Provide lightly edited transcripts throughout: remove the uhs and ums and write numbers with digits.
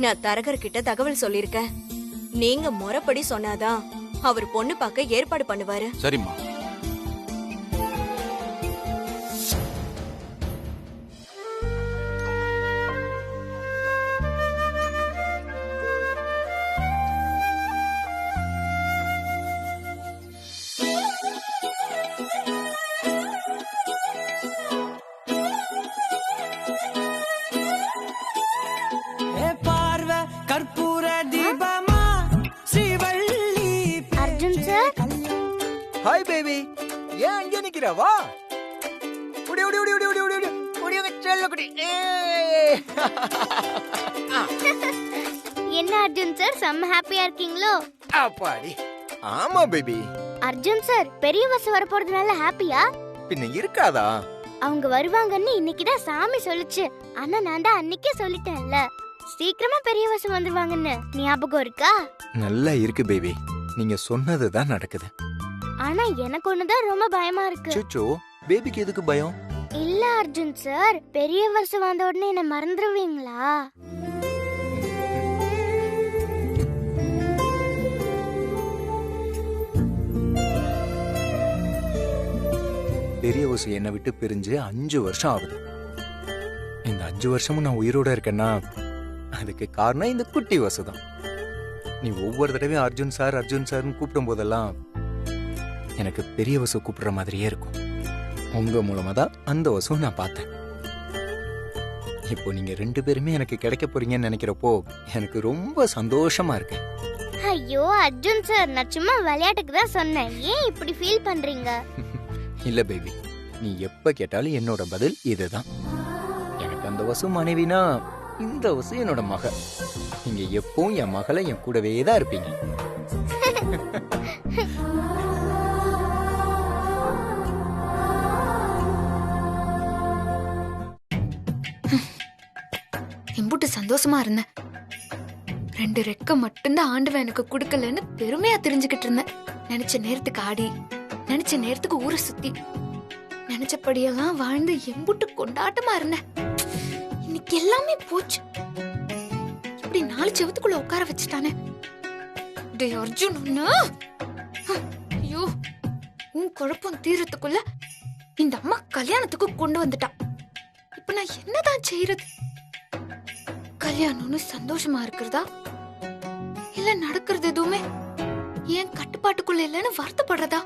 நான் தரகர் கிட்ட தகவல் சொல்லிருக்கேன். நீங்க முறைப்படி சொன்னாதான் அவர் பொண்ணு பார்க்க ஏற்பாடு பண்ணுவாரு. சரிம்மா. ஹாய் பேபி, ஏன் அங்கே நிக்கிற? வா. உடி உடி உடி உடி உடி உடி உடி உடி செல்ல குடி. என்ன அர்ஜுன் சார், செம்ம ஹாப்பியா இருக்கீங்களோ? அப்பாடி. ஆமா பேபி. அர்ஜுன் சார், பெரிய பஸ் வர போறதுனால ஹாப்பியா? பின்ன இருக்காதா? அவங்க வருவாங்கன்னு இன்னைக்குதான் சாமி சொல்லுச்சு. ஆனா நான் தான் அன்னைக்கே சொல்லிட்டேன்ல, சீக்கிரமா பெரிய பஸ் வந்துருவாங்கன்னு. ஞாபகம் இருக்கா? நல்லா இருக்கு பேபி. நீங்க சொன்னதுதான் நடக்குது. ஆனா எனக்கு ஒண்ணுதான் ரொம்ப பயமா இருக்கு. சுச்சு, பேபிக்கு எதுக்கு பயம்? இல்ல அர்ஜுன் சார், பெரிய வருஷம் வந்த உடனே என்ன மறந்துடுவீங்களா? பெரிய வசு என்னை விட்டு பிரிஞ்சு 5 வருஷம் ஆகுது. இந்த 5 வருஷமும் நான் உயிரோட இருக்கேன்னா அதுக்கு காரணம் இந்த குட்டி வசு தான். நீ ஒவ்வொரு தடவையும் அர்ஜுன் சார்னு கூப்பிடும் போதெல்லாம் எனக்கு பெரிய வசு கூப்பிடுற மாதிரியே இருக்கும். உங்க மூலமா தான் அந்த வசு நான் பார்த்தேன். இப்போ நீங்க 2 பேருமே எனக்கு கிடைக்க போறீங்கன்னு நினைக்கிறப்போ எனக்கு ரொம்ப சந்தோஷமா இருக்கு. ஐயோ அர்ஜுன் சார், நான் சும்மா விளையாட்டுக்கு தான் சொன்னேன். ஏன் இப்படி ஃபீல் பண்றீங்க? இல்ல பேபி, நீ எப்ப கேட்டாலும் என்னோட பதில் இதுதான். எனக்கு அந்த வசு மனைவினா இந்த வசு என்னோட மக. நீங்க எப்பவும் என் மகளை என் கூடவே தான் இருப்பீங்க. எம்புட்டு சந்தோஷமா இருந்தேன். 2 ரெக்க மட்டும்தான் ஆண்டவன் எனக்கு கொடுக்கலன்னு பெருமையா தெரிஞ்சுக்கிட்டு இருந்தேன். நினைச்ச நேரத்துக்கு ஆடி, நினைச்ச நேரத்துக்கு ஊரை சுத்தி, நினைச்சபடியெல்லாம் வாழ்ந்து எம்புட்டு கொண்டாட்டமா இருந்தேன். இன்னைக்கு எல்லாமே போச்சு. இப்படி 4 செவத்துக்குள்ள உட்கார வச்சுட்டானே. டேய் அர்ஜுன், ஐயோ, உன் குழப்பம் தீரத்துக்குள்ள இந்த அம்மா கல்யாணத்துக்கு கொண்டு வந்துட்டா. இப்ப நான் என்னதான் செய்யறது? கல்யாணம்னு சந்தோஷமா இருக்கிறதா, இல்ல நடக்கிறது எதுவுமே ஏன் கட்டுப்பாட்டுக்குள்ள இல்லன்னு வருத்தப்படுறதா?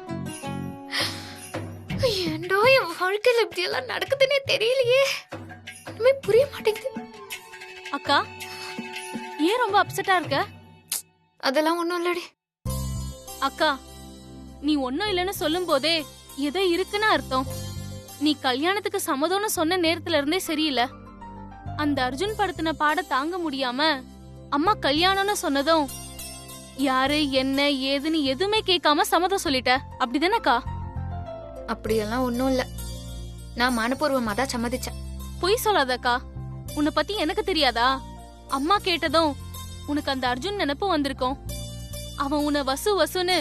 ஏண்டோ என் வாழ்க்கையில இப்படி எல்லாம் நடக்குதுன்னே தெரியலையே. ஒண்ணுமே புரிய மாட்டேங்குது. அக்கா, ஏன் ரொம்ப அப்செட்டா இருக்க? அதெல்லாம் ஒண்ணும் இல்லடி. அக்கா, நீ ஒன்னும் இல்லன்னு சொல்லும் போதே ஏதோ இருக்குன்னு அர்த்தம். நீ கல்யாணத்துக்கு சம்மதம்னு சொன்ன நேரத்துல இருந்தே சரியில்லை. அந்த அர்ஜுன் படுத்தின பாட தாங்க முடியாம அம்மா கல்யாணம்னு சொன்னதும் யாரு என்ன ஏதுன்னு எதுவுமே கேட்காம சம்மதம் சொல்லிட்ட, அப்படிதானக்கா? அப்படியெல்லாம் ஒண்ணும் இல்ல. நான் மனப்பூர்வமா தான் சம்மதிச்சேன். பொய் சொல்லாதக்கா. உன்னை பத்தி எனக்கு தெரியாதா? அம்மா கேட்டதும் உனக்கு அந்த அர்ஜுன் நினைப்பு வந்திருக்கும். அவன் உன்னை வசு வசுன்னு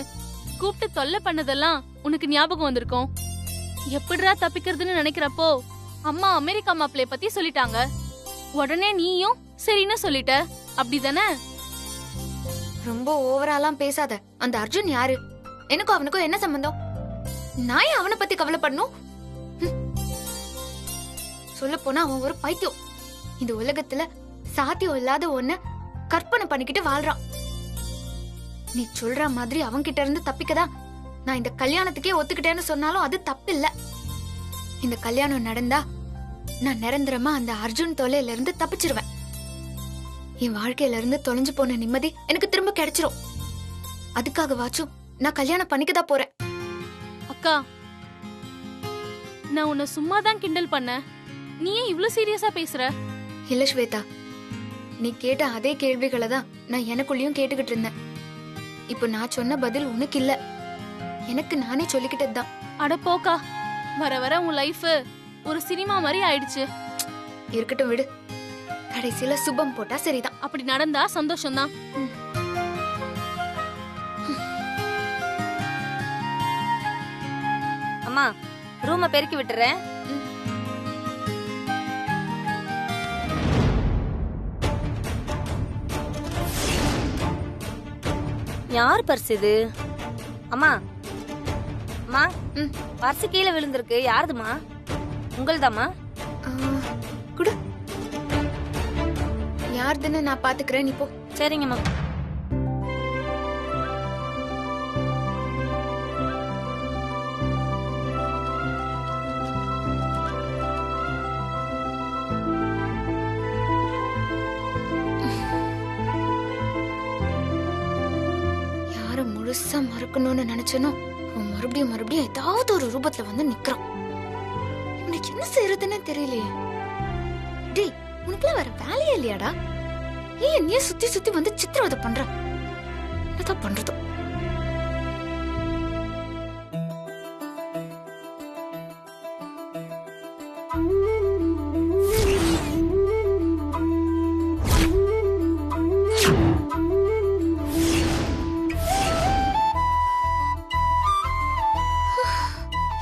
கூப்பிட்டு தொல்லை பண்ணதெல்லாம் உனக்கு ஞாபகம் வந்திருக்கும். எப்படிடா தப்பிக்கிறதுன்னு நினைக்கிறப்போ அம்மா அமெரிக்கா மாப்பிளைய பத்தி சொல்லிட்டாங்க. உடனே நீயும் சரின்னு சொல்லிட்ட, அப்படிதானே? ரொம்ப ஓவராலாம் பேசாத. அந்த அர்ஜுன் யாரு? எனக்கும் அவனுக்கும் என்ன சம்பந்தம்? நான் ஏன் அவனை பத்தி கவலைப்படணும்? சொல்ல போனா அவன் ஒரு பைத்தியம். இந்த உலகத்துல சாத்தியம் இல்லாத ஒன்ன கற்பனை பண்ணிக்கிட்டு வாழ்றான். நீ சொல்ற மாதிரி அவன்கிட்ட இருந்து தப்பிக்கதான் நான் இந்த கல்யாணத்துக்கே ஒத்துக்கிட்டேன்னு சொன்னாலும் அது தப்பில்ல. இந்த கல்யாணம் நடந்தா நான் நிரந்தரமா அந்த அர்ஜுன் தொல்லையில இருந்து தப்பிச்சிருவேன். என் வாழ்க்கையில இருந்து தொலைஞ்சு போன நிம்மதி எனக்கு திரும்ப கிடைச்சிரும். அதுக்காக வாச்சும் நான் கல்யாணம் பண்ணிக்கதான் போறேன். அக்கா, நான் உன்னை சும்மாதான் கிண்டல் பண்ண. நீ ஏன் இவ்ளோ சீரியஸா பேசுற? இல்ல ஸ்வேதா, நீ கேட்ட அதே கேள்விகளை தான் நான் எனக்குள்ளயும் கேட்டுக்கிட்டு இருந்தேன். இப்ப நான் சொன்ன பதில் உனக்கு இல்ல, எனக்கு நானே சொல்லிக்கிட்டதுதான். அட போக்கா, வர வர உன் லைஃப் ஒரு சினிமா மாதிரி ஆயிடுச்சு. இருக்கட்டும் விடு, கடைசியில சுபம் போட்டா சரிதான். அப்படி நடந்தா சந்தோஷம்தான். அம்மா, ரூமை பெருக்கி விட்டுறேன். யார் பர்ஸ் இது? அம்மா அம்மா, ம். பர்ஸ் கீழே விழுந்திருக்கு. யாருதுமா? உங்களுதாம்மா? ஆ, குடு. யாருதுன்னு நான் பாத்துக்கிறேன், நீ போ. சரிங்கம்மா. யார முழுசா மறக்கணும்னு நினைச்சனோ அவன் மறுபடியும் மறுபடியும் ஏதாவது ஒரு ரூபத்துல வந்து நிக்கிறான். உனக்கு என்ன செய்யறதுன்னு தெரியலையே. டேய், உனக்குலாம் வேற வேலையே இல்லையாடா? ஏன் என்னையே சுத்தி சுத்தி வந்து சித்திரவதை பண்ற? என்னதான் பண்றதோ?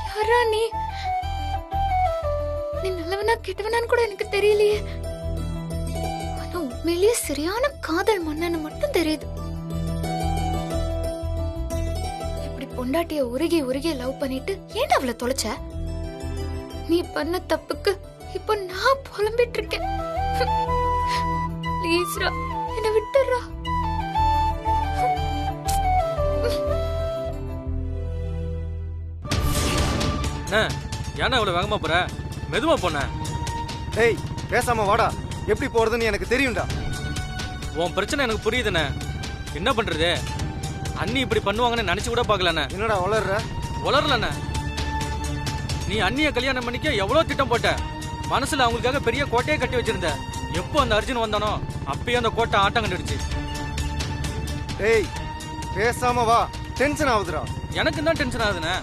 யாரா நீ? நீ நல்லவனா கெட்டவனான்னு கூட எனக்கு தெரியலையே. ஆனா உண்மையிலேயே சரியான காதல் மன்னன்னு மட்டும் தெரியுது. இப்படி பொண்டாட்டிய உருகி உருகி லவ் பண்ணிட்டு ஏன்டா அவளை தொலைச்ச? நீ பண்ண தப்புக்கு இப்ப நான் புலம்பிட்டு இருக்கேன். ப்ளீஸ்ரா, என்ன விட்டுறா. ஏன்னா இவ்வளவு வேகமா போற? மெதுவா போன. ஏய், பேசாம வாடா. எப்படி போறதுன்னு எனக்கு தெரியும்டா. உன் பிரச்சனை எனக்கு புரியுதுண்ணே. என்ன பண்றது? அண்ணி இப்படி பண்ணுவாங்கன்னு நினைச்சு கூட பாக்கலண்ணே. என்னடா வளர்ற? வளரலண்ணே. நீ அண்ணிய கல்யாணம் பண்ணிக்க எவ்வளவு திட்டம் போட்ட. மனசுல அவங்களுக்காக பெரிய கோட்டையை கட்டி வச்சிருந்த. எப்போ அந்த அர்ஜுன் வந்தானோ அப்பயே அந்த கோட்டை ஆட்டம் கண்டுடுச்சு. ஏய், பேசாம வா. டென்ஷன் ஆகுதுடா. எனக்கு தான் டென்ஷன் ஆகுதுண்ணே.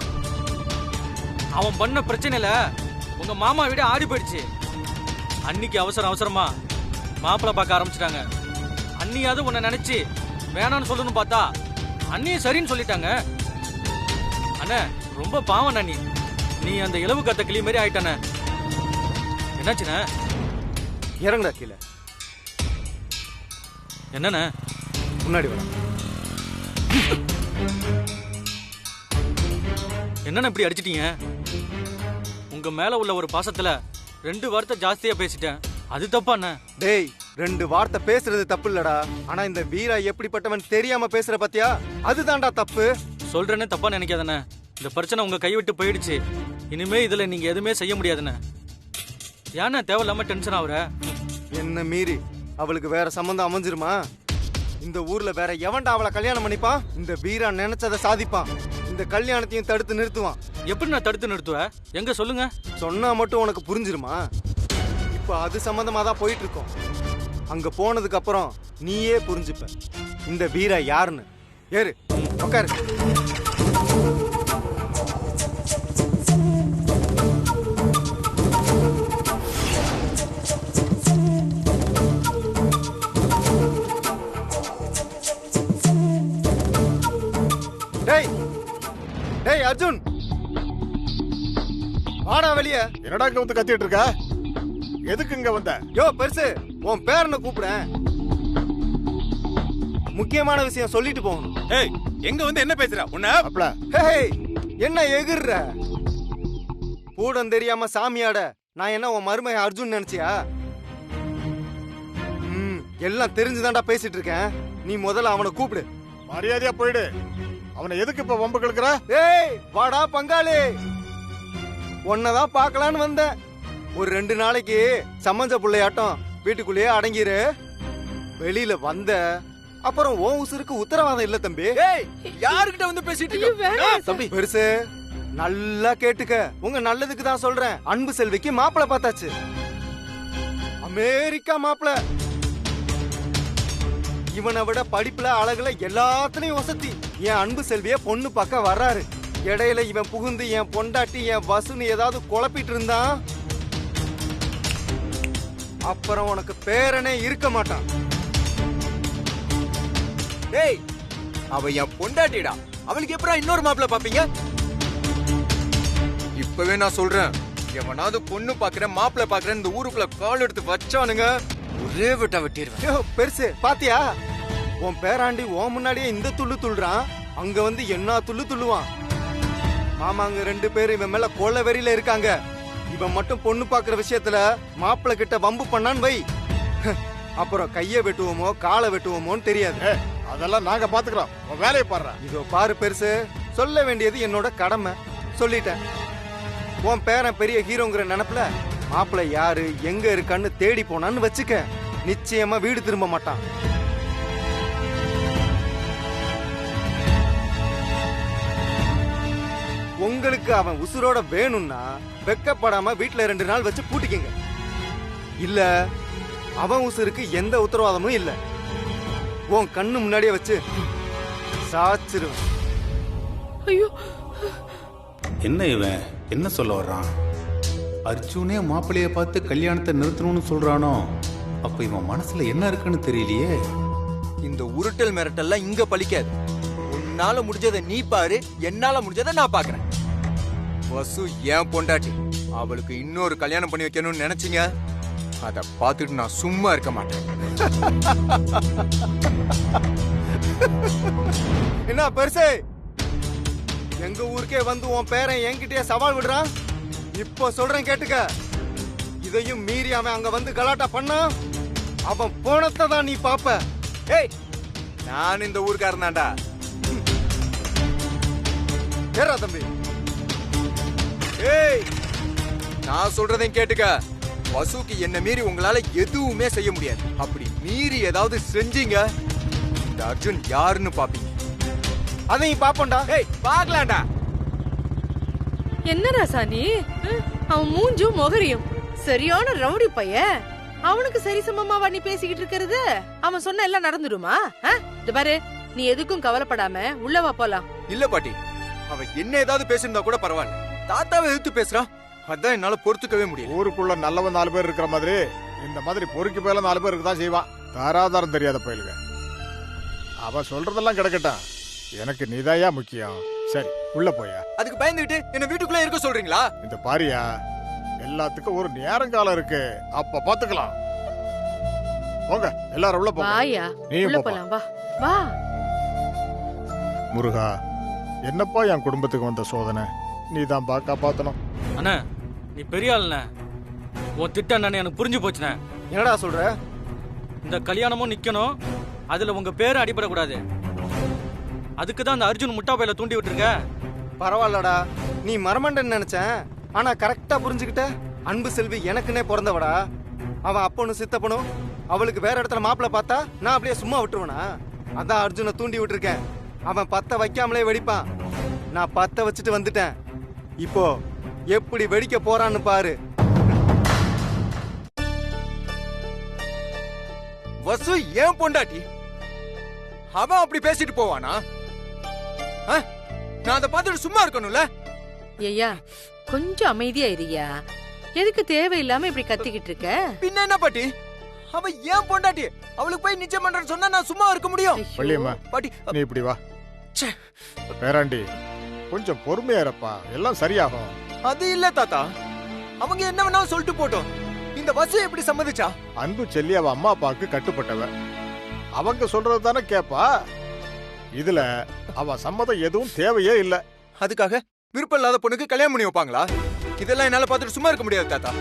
அவன் பண்ண பிரச்சனையில உங்க மாமா வீடு ஆடி போயிடுச்சு. அன்னிக்கு அவசரம் அவசரமா மாப்பிள்ளை பார்க்க ஆரம்பிச்சிட்டாங்க. அண்ணியாவது உன்னை நினைச்சு வேணான்னு சொல்லணும்னு பார்த்தா அண்ணியும் சரின்னு சொல்லிட்டாங்க. அண்ணே, ரொம்ப பாவம் அண்ணி. நீ அந்த இலவு கத்த கிளி மாதிரி ஆயிட்டானே. என்னாச்சுண்ணே? இறங்குடா கீழே. என்னண்ணே? முன்னாடி வா. என்னண்ணே இப்படி அடிச்சிட்டீங்க? உங்க மேல உள்ள ஒரு பாசத்துல 2 வார்த்தை ஜாஸ்தியா பேசிட்டேன். அது தப்பாண்ணே? டேய், 2 வார்த்தை பேசுறது தப்பு இல்லடா. ஆனா இந்த வீரா எப்படிப்பட்டவன் தெரியாம பேசுற பத்தியா? அதுதான்டா தப்பு. சொல்றேன்னு தப்பா நினைக்காதண்ணே. இந்த பிரச்சனை உங்க கைவிட்டு போயிடுச்சு. இனிமே இதுல நீங்க எதுவுமே செய்ய முடியாதுண்ணே. ஏன்னா தேவையில்லாம டென்ஷன் ஆகுற? என்ன மீறி அவளுக்கு வேற சம்பந்தம் அமைஞ்சிருமா? இந்த ஊர்ல வேற எவன்டா அவளை கல்யாணம் பண்ணிப்பான்? இந்த வீரா நினைச்சதை சாதிப்பான். இந்த கல்யாணத்தையும் தடுத்து நிறுத்துவான். எப்படி நான் தடுத்து நிறுத்துவேன்? எங்க சொல்லுங்க. சொன்னா மட்டும் உனக்கு புரிஞ்சிருமா? இப்ப அது சம்பந்தமா தான் போயிட்டு இருக்கோம். அங்க போனதுக்கு அப்புறம் நீயே புரிஞ்சுப்ப இந்த வீரா யாருன்னு. ஏறு, உட்காரு. டேய் டேய் அர்ஜுன், வாடா வெளிய. என்னடா இங்க வந்து கத்திட்டு இருக்க? எதுக்கு இங்க வந்த? யோ பெருசு, உன் பேரனை கூப்பிடுறேன். முக்கியமான விஷயம் சொல்லிட்டு போகணும். ஏய், எங்க வந்து என்ன பேசுற? உன்ன அப்பள. ஹேய், என்ன எகிர்ற? கூடம் தெரியாம சாமியாட நான் என்ன உன் மருமக அர்ஜுன் நினைச்சியா? எல்லாம் தெரிஞ்சுதான்டா பேசிட்டு இருக்கேன். நீ முதல்ல அவனை கூப்பிடு. மரியாதையா போயிடு. அவனை எதுக்கு இப்ப வம்பு கிழக்குற? ஏய், வாடா பங்காளி. உன்னதான் பார்க்கலான்னு வந்தேன். ஒரு 2 நாளைக்கு சம்மஞ்ச பிள்ளையாட்டம் வீட்டுக்குள்ளேயே அடங்கிரு. வெளியில வந்த அப்புறம் உன் உசுருக்கு உத்தரவாதம் இல்ல தம்பி. யாருக்கிட்ட வந்து பேசிட்டு இருக்க? தம்பி பெருசு, நல்லா கேட்டுக்க. உங்க நல்லதுக்கு தான் சொல்றேன். அன்பு செல்விக்கு மாப்பிளை பார்த்தாச்சு. அமெரிக்கா மாப்பிளை. இவனை விட படிப்புல அழகுல எல்லாத்துலயும் வசதி. என் அன்பு செல்விய பொண்ணு பார்க்க வர்றாரு. இடையில இவன் புகுந்து என் பொண்டாட்டி என் வசுன்னு ஏதாவது குழப்பிட்டு இருந்தான், அப்புறம் உனக்கு பேரனே இருக்க மாட்டான். டேய், அவ என் பொண்டாட்டிடா. அவளுக்கு எப்பறம் இன்னொரு மாப்பிள்ள பாப்பீங்க? இப்பவே நான் சொல்றேன், எவனாவது பொண்ணு பாக்குறேன் மாப்பிள்ள பாக்குறேன் இந்த ஊருக்குள்ள கால் எடுத்து வச்சானுங்க, ஒரே விட்டா வெட்டிடுவேன். பெருசு பாத்தியா? உன் பேராண்டி உன் முன்னாடியே இந்த துள்ளு துள்ளுறான், அங்க வந்து என்ன துள்ளு துள்ளுவான். மாமாங்க 2 பேரும் இவன் மேல கொலை வெறியில இருக்காங்க. இவன் மட்டும் பொண்ணு பாக்குற விஷயத்துல மாப்பிள்ளை கிட்ட வம்பு பண்ணான்னு வை, அப்புறம் கைய வெட்டுவோமோ காலை வெட்டுவோமோன்னு தெரியாது. அதெல்லாம் நாங்க பாத்துக்கிறோம், உன் வேலையை பாடுற. இதோ பாரு பெருசு, சொல்ல வேண்டியது என்னோட கடமை, சொல்லிட்டேன். உன் பேரன் பெரிய ஹீரோங்கிற நினைப்புல மாப்பிள்ளை யாரு எங்க இருக்கான்னு தேடி போனான்னு வச்சுக்க, நிச்சயமா வீடு திரும்ப மாட்டான். உங்களுக்கு அவன் உசுரோட வேணும்னா வெக்கப்படாம வீட்டுல 2 நாள் வச்சு பூட்டிக்கங்க. இல்ல அவன் உசுருக்கு எந்த உத்தரவாதமும் இல்ல, உன் கண்ணு முன்னாடியே வச்சு சாச்சிருவேன். ஐயோ, என்ன இவன் என்ன சொல்ல வர்றான்? அர்ஜுனே மாப்பிள்ளைய பார்த்து கல்யாணத்தை நிறுத்தணும்னு சொல்றானோ? அப்ப இவன் மனசுல என்ன இருக்குன்னு தெரியலையே. இந்த உருட்டல் மிரட்டல்லாம் இங்க பலிக்காது. உன்னால முடிஞ்சதை நீ பாரு, என்னால முடிஞ்சதை நான் பாக்குறேன். வசு ஏன் பொண்டாட்டி, அவளுக்கு இன்னொரு கல்யாணம் பண்ணி வைக்கணும்னு நினைச்சீங்க, அத பார்த்துட்டு நான் சும்மா இருக்க மாட்டேன். என்ன பெருசே, எங்க ஊருக்கே வந்து உன் பேரன் என்கிட்டயே சவால் விடுறான். இப்ப சொல்றேன் கேட்டுக்க, இதையும் மீறி அவன் அங்க வந்து கலாட்டா பண்ணா அவன் போனத்தை தான் நீ பாப்ப. ஏய், நான் இந்த ஊருக்காரன் தான்டா. ஏறா தம்பி. ஏய், நான் சொல்றதையும் கேட்டுக்க. வசுக்கு என்ன மீறி உங்களால எதுவுமே செய்ய முடியாது. அப்படி மீறி ஏதாவது செஞ்சீங்க, இந்த அர்ஜுன் யாருன்னு பாப்பீங்க. அதையும் பாப்போம்டா. ஏய், பாக்கலாம்டா. என்ன ராசானி, அவன் மூஞ்சும் முகரியும் சரியான ரவுடி பையன். அவனுக்கு சரி சமமாவா நீ பேசிக்கிட்டு இருக்கிறது? அவன் சொன்ன எல்லாம் நடந்துடுமா? இது பாரு, நீ எதுக்கும் கவலைப்படாம உள்ள வா போலாம். இல்ல பாட்டி, அவன் என்ன ஏதாவது பேசிருந்தா கூட பரவாயில்ல, தாத்தாவை எதிர்த்து பேசுறான், அதான் என்னால பொறுத்துக்கவே முடியல. ஊருக்குள்ள நல்லவன் 4 பேர் இருக்கிற மாதிரி இந்த மாதிரி பொறுக்கி போயில 4 பேர் இருக்குதான் செய்வான். தாராதாரம் தெரியாத பயிலுங்க. அவ சொல்றதெல்லாம் கிடக்கட்டான், எனக்கு நீதாயா முக்கியம். சரி உள்ள போயா. அதுக்கு பயந்துட்டு என்ன வீட்டுக்குள்ள இருக்க சொல்றீங்களா? இந்த பாரியா, எல்லாத்துக்கும் ஒரு நேரங்காலம் இருக்கு, அப்ப பாத்துக்கலாம். போங்க எல்லாரும் உள்ள போங்க. வாயா, நீயும் உள்ள போப்பா. போலாம், வா வா. முருகா, என்னப்பா என் குடும்பத்துக்கு வந்த சோதனை, நீதான் பா காப்பாத்தணும். அண்ணா, நீ பெரிய ஆளுண்ணே. உன் திட்டம் என்னன்னு எனக்கு புரிஞ்சு போச்சுண்ணே. என்னடா சொல்ற? இந்த கல்யாணமும் நிக்கணும், அதுல உங்க பேரும் அடிபடக்கூடாது. அதுக்கு தான் அந்த அர்ஜுன் முட்டா பையில தூண்டி விட்டுருக்க. பரவாயில்லடா, நீ மரமண்டன் நினைச்சேன், ஆனா கரெக்டா புரிஞ்சுக்கிட்ட. அன்பு செல்வி எனக்குன்னே பிறந்தவடா. அவன் அப்பனும் சித்தப்பனும் அவளுக்கு வேற இடத்துல மாப்பிள்ள பார்த்தா நான் அப்படியே சும்மா விட்டுருவனா? அதான் அர்ஜுனை தூண்டி விட்டுருக்கேன். அவன் பத்த வைக்காமலே வெடிப்பான், நான் பத்த வச்சுட்டு வந்துட்டேன். இப்போ எப்படி வெடிக்க போறான்னு பாரு. வசு ஏன் பொண்டாட்டி, அவன் அப்படி பேசிட்டு போவானா? நான் அதை பார்த்துட்டு சும்மா இருக்கணும்ல? ஐயா, கொஞ்சம் அமைதியா இருயா. எதுக்கு தேவையில்லாம இப்படி கத்திக்கிட்டு இருக்க? பின்ன என்ன பாட்டி, அவன் ஏன் பொண்டாட்டி, அவளுக்கு போய் நிச்சயம் பண்றேன்னு சொன்னா நான் சும்மா இருக்க முடியும்? வள்ளியம்மா, பாட்டி நீ இப்படி வா. பேராண்டி, கொஞ்சம் பொறுமையா இருப்பா, எல்லாம் சரியாகும். அது இல்ல தாத்தா, அவங்க என்ன வேணாலும் சொல்லிட்டு போட்டோம். இந்த வசு எப்படி சம்மதிச்சா? அன்பு செல்லி அவ அம்மா அப்பாவுக்கு கட்டுப்பட்டவ, அவங்க சொல்றது தானே கேப்பா. இதுல அவ சம்மதம் எதுவும் தேவையே இல்ல. அதுக்காக விருப்பம் இல்லாத பொண்ணுக்கு கல்யாணம் பண்ணி வைப்பாங்களா? இதெல்லாம் என்னால பார்த்துட்டு சும்மா இருக்க முடியாது தாத்தா.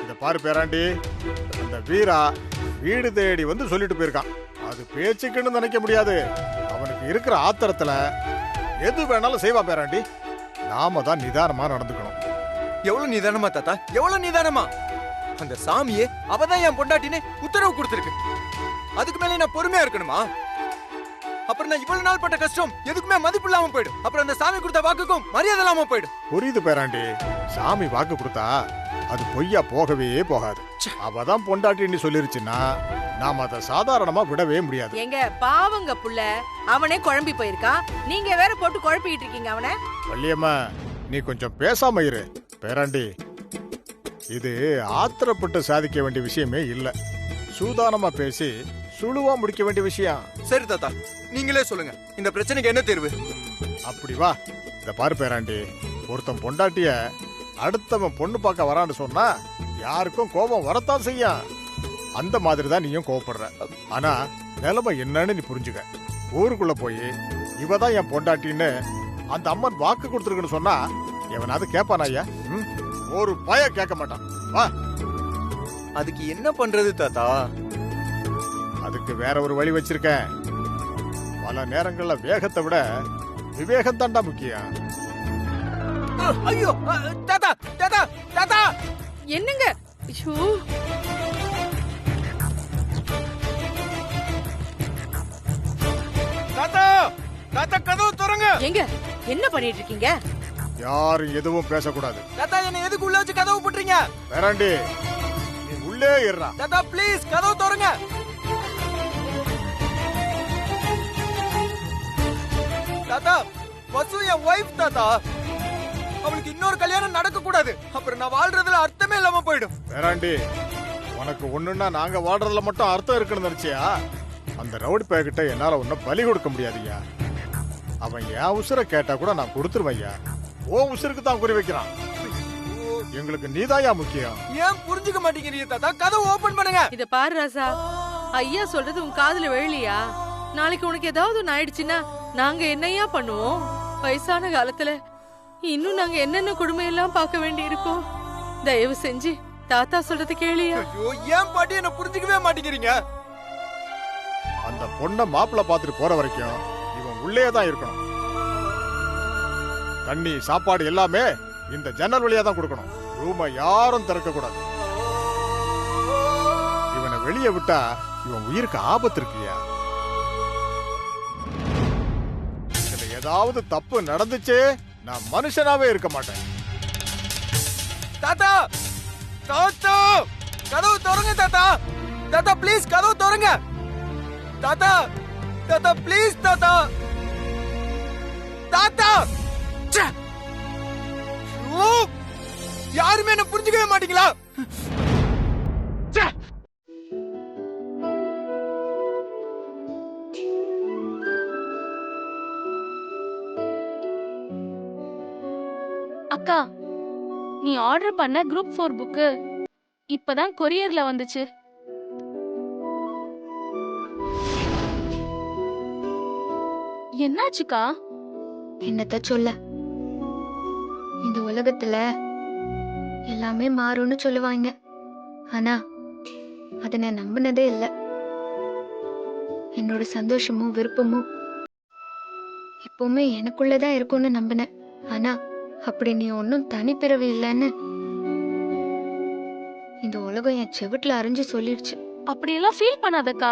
இத பாரு பேராண்டி, அந்த வீரா வீடு தேடி வந்து சொல்லிட்டு போயிருக்கான். அது பேச்சுக்குன்னு நினைக்க முடியாது. அவனுக்கு இருக்கிற ஆத்திரத்துல எது வேணாலும் செய்வா பேராண்டி. நாம தான் நிதானமா நடந்துக்கணும். எவ்வளவு நிதானமா தாத்தா, எவ்வளவு நிதானமா? அந்த சாமியே அவதான் என் பொண்டாட்டின்னு உத்தரவு கொடுத்திருக்கு. அதுக்கு மேல நான் பொறுமையா இருக்கணுமா? அப்புறம் நான் இவ்வளவு நாள் பட்ட கஷ்டம் எதுக்குமே மதிப்பு இல்லாம போயிடும். அப்புறம் அந்த சாமி கொடுத்த வாக்குக்கும் மரியாதை இல்லாம போயிடும். புரியுது பேராண்டி, சாமி வாக்கு கொடுத்தா அது பொய்யா போகவே போகாது. அவதான் பொண்டாட்டின்னு சொல்லிருச்சுன்னா நாம அதை சாதாரணமா விடவே முடியாது. எங்க பாவங்க புள்ள, அவனே குழம்பி போயிருக்கான், நீங்க வேற போட்டு குழப்பிட்டு இருக்கீங்க அவனை. வள்ளியம்மா, நீ கொஞ்சம் பேசாம இரு. பேராண்டி, இது ஆத்திரப்பட்டு சாதிக்க வேண்டிய விஷயமே இல்ல. சூதானமா பேசி சுழுவா முடிக்க வேண்டிய விஷயம். சரி தாத்தா, நீங்களே சொல்லுங்க, இந்த பிரச்சனைக்கு என்ன தீர்வு? அப்படி வா. இத பாரு பேராண்டி, ஒருத்தன் பொண்டாட்டிய அடுத்தவன் பொண்ணு பார்க்க வரான்னு சொன்னா யாருக்கும் கோபம் வரத்தான் செய்யும். அந்த மாதிரி தான் நீயும் கோவப்படுற. ஆனா நிலைமை என்னன்னு நீ புரிஞ்சுக்க. ஊருக்குள்ள போய் இவ தான் என் பொண்டாட்டின்னு அந்த அம்மன் வாக்கு கொடுத்துருக்குன்னு சொன்னா எவனாவது கேட்பானா ஐயா? ஒரு பய கேட்க மாட்டான். வா. அதுக்கு என்ன பண்றது தாத்தா? அதுக்கு வேற ஒரு வழி வச்சிருக்கேன். பல நேரங்கள்ல வேகத்தை விட விவேகம் தான்டா முக்கியம். ஐயோ தாத்தா தாத்தா தாத்தா என்னங்க? ஐயோ, தாத்தா தாத்தா கதவு திறங்க. எங்க என்ன பண்ணிட்டு இருக்கீங்க? யாரும் எதுவும் பேசக்கூடாது. தாத்தா என்ன எதுக்கு உள்ள வச்சு கதவு போட்டுறீங்க? வேறாண்டி நீ உள்ளே இருடா. தாத்தா ப்ளீஸ் கதவு திறங்க. தாத்தா வசு என் வைஃப் தாத்தா. அவளுக்கு இன்னொரு கல்யாணம் நடக்க கூடாது. அப்புறம் நான் வாழ்றதுல அர்த்தமே இல்லாம போயிடும். வேறாண்டி உனக்கு ஒண்ணுன்னா நாங்க வாழ்றதுல மட்டும் அர்த்தம் இருக்குன்னு நினைச்சியா? அந்த ரவுடி பேக்கிட்ட என்னால ஒன்னும் பலி கொடுக்க முடியாதுய்யா. அவன் என் உசுரை கேட்டா கூட நான் கொடுத்துருவையா. ஓ உசுருக்கு தான் குறி வைக்கிறான். எங்களுக்கு நீதாயா முக்கியம். ஏன் புரிஞ்சுக்க மாட்டேங்கிறீங்க தாத்தா? கதவு ஓபன் பண்ணுங்க. இத பாரு ராசா, ஐயா சொல்றது உன் காதுல விழலையா? நாளைக்கு உனக்கு ஏதாவது ஒண்ணு ஆயிடுச்சுன்னா நாங்க என்னையா பண்ணுவோம்? வயசான காலத்துல இன்னும் நாங்க என்னென்ன கொடுமை எல்லாம் பார்க்க வேண்டி இருக்கோம். தயவு செஞ்சு தாத்தா சொல்றது கேளியா? ஐயோ ஏன் பாட்டி என்ன புரிஞ்சுக்கவே மாட்டேங்கிறீங்க? அந்த பொண்ணை மாப்பிள்ள பாத்துட்டு போற வரைக்கும் இவன் உள்ளே தான் இருக்கணும். தண்ணி சாப்பாடு எல்லாமே இந்த ஜன்னல் வழியா தான் கொடுக்கணும். ரூமை யாரும் திறக்க கூடாது. இவனை வெளியே விட்டா இவன் உயிருக்கு ஆபத்து இருக்குயா. இதுல ஏதாவது தப்பு நடந்துச்சு நான் மனுஷனாவே இருக்க மாட்டேன். தாத்தா தாத்தா கதவு திறங்க தாத்தா. தாத்தா ப்ளீஸ் கதவு திறங்க. தாத்தா தாத்தா ப்ளீஸ் தாத்தா. தாத்தா யாருமே என்ன புரிஞ்சுக்கவே மாட்டீங்களா? அக்கா, நீ ஆர்டர் பண்ண குரூப் 4 புக்கு இப்பதான் கொரியர்ல வந்துச்சு. என்னாச்சுக்கா? என்னத்த சொல்ல, இந்த உலகத்துல எல்லாமே மாறும்னு சொல்லுவாங்க. ஆனா அத நான் நம்பினதே இல்ல. என்னோட சந்தோஷமும் விருப்பமும் எப்பவுமே எனக்குள்ளதான் இருக்கும்னு நம்பினேன். ஆனா அப்படி நீ ஒன்னும் தனிப்பிறவி இல்லைன்னு இந்த உலகம் என் செவிட்டுல அறிஞ்சு சொல்லிடுச்சு. அப்படியெல்லாம் ஃபீல் பண்ணாதக்கா.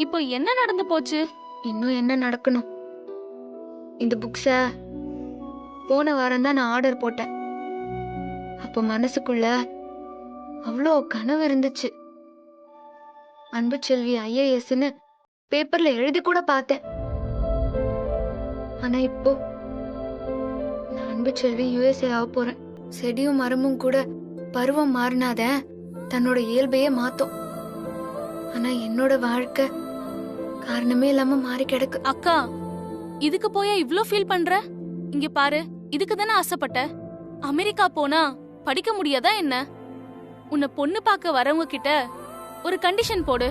இப்போ என்ன நடந்து போச்சு? இன்னும் என்ன நடக்கணும்? இந்த புக்ஸ போன வாரம் தான் நான் ஆர்டர் போட்டேன். அப்போ மனசுக்குள்ள அவ்வளோ கனவு இருந்துச்சு. அன்பு செல்வி IASன்னு பேப்பர்ல எழுதி கூட பார்த்தேன். ஆனா இப்போ நான் அன்பு செல்வி USA ஆக போறேன். செடியும் மரமும் கூட பருவம் மாறினாத தன்னோட இயல்பையே மாத்தோம். ஆனா என்னோட வாழ்க்கை காரணமே இல்லாம மாறி கிடக்கு. அக்கா, இதுக்கு போயா இவ்ளோ ஃபீல் பண்ற? இங்க பாரு, இதுக்கு தானே ஆசைப்பட்ட. அமெரிக்கா போனா படிக்க முடியாதா என்ன? உன்னை பொண்ணு பார்க்க வரவங்க கிட்ட ஒரு கண்டிஷன் போடு.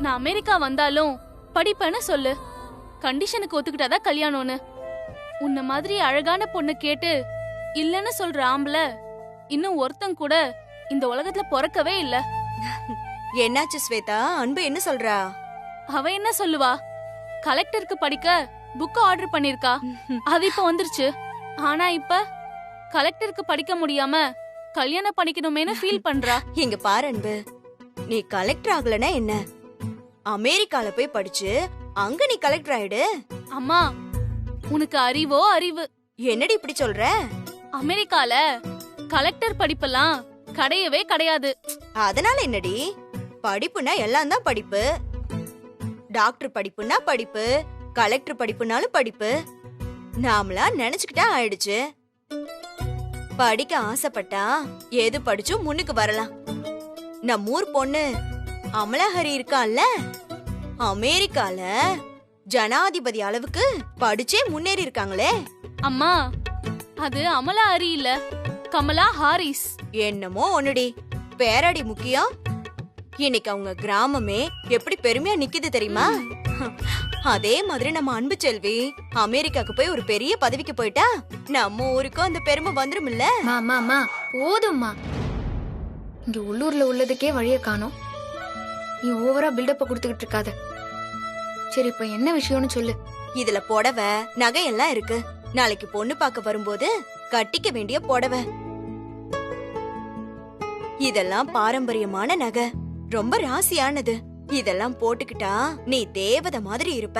நான் அமெரிக்கா வந்தாலும் படிப்பேன்னு சொல்லு. கண்டிஷனுக்கு ஒத்துக்கிட்டாதான் கல்யாணம்னு. உன்ன மாதிரி அழகான பொண்ணு கேட்டு இல்லன்னு சொல்ற ஆம்பளை இன்னும் ஒருத்தன் கூட இந்த உலகத்துல பிறக்கவே இல்ல. என்னாச்சு ஸ்வேதா? அன்பு என்ன சொல்றா? அவ என்ன சொல்லுவா? கலெக்டருக்கு படிக்க புக் ஆர்டர் பண்ணிருக்கா. அது இப்ப வந்துருச்சு. ஆனா இப்ப கலெக்டருக்கு படிக்க முடியாம கல்யாணம் பண்ணிக்கணுமேனு ஃபீல் பண்றா. இங்க பாரு அன்பு, நீ கலெக்டர் ஆகலனா என்ன? அமெரிக்கால போய் படிச்சு அங்க நீ கலெக்டர் ஆயிடு. அம்மா, உனக்கு அறிவோ அறிவு. என்னடி இப்படி சொல்ற? அமெரிக்கால கலெக்டர் படிப்பெல்லாம் கிடையவே கிடையாது. அதனால என்னடி? படிப்புனா எல்லாம் தான் படிப்பு. டாக்டர் படிப்புனா படிப்பு, கலெக்டர் படிப்புனாலும் படிப்பு. நாமளா நினைச்சுக்கிட்டா ஆயிடுச்சு. படிக்க ஆசைப்பட்டா எது படிச்சும் முன்னுக்கு வரலாம். நம்ம ஊர் பொண்ணு அமலாஹரி இருக்கான்ல, அமெரிக்கால ஜனாதிபதி அளவுக்கு படிச்சே முன்னேறி இருக்காங்களே. அம்மா, அது அமலா ஹரி இல்ல, கமலா ஹாரிஸ். என்னமோ ஒண்ணுடி, பேரடி முக்கியம். இன்னைக்கு அவங்க கிராமமே எப்படி பெருமையா நிக்குது தெரியுமா? அதே மாதிரி நம்ம அன்பு செல்வி அமெரிக்காக்கு போய் ஒரு பெரிய பதவிக்கு போயிட்டா நம்ம ஊருக்கும் அந்த பெருமை வந்துரும்ல. மாமா போதும்மா, இங்க உள்ளூர்ல உள்ளதுக்கே வழிய காணோம். நீ ஓவரா பில்டப்ப கொடுத்துக்கிட்டு இருக்காத. சரி, இப்ப என்ன விஷயம்னு சொல்லு. இதுல புடவை நகையெல்லாம் இருக்கு. நாளைக்கு பொண்ணு பார்க்க வரும்போது கட்டிக்க வேண்டிய புடவை. இதெல்லாம் பாரம்பரியமான நகை, ரொம்ப ராசியானது. இதெல்லாம் போட்டுக்கிட்டா நீ தேவதை மாதிரி இருப்ப.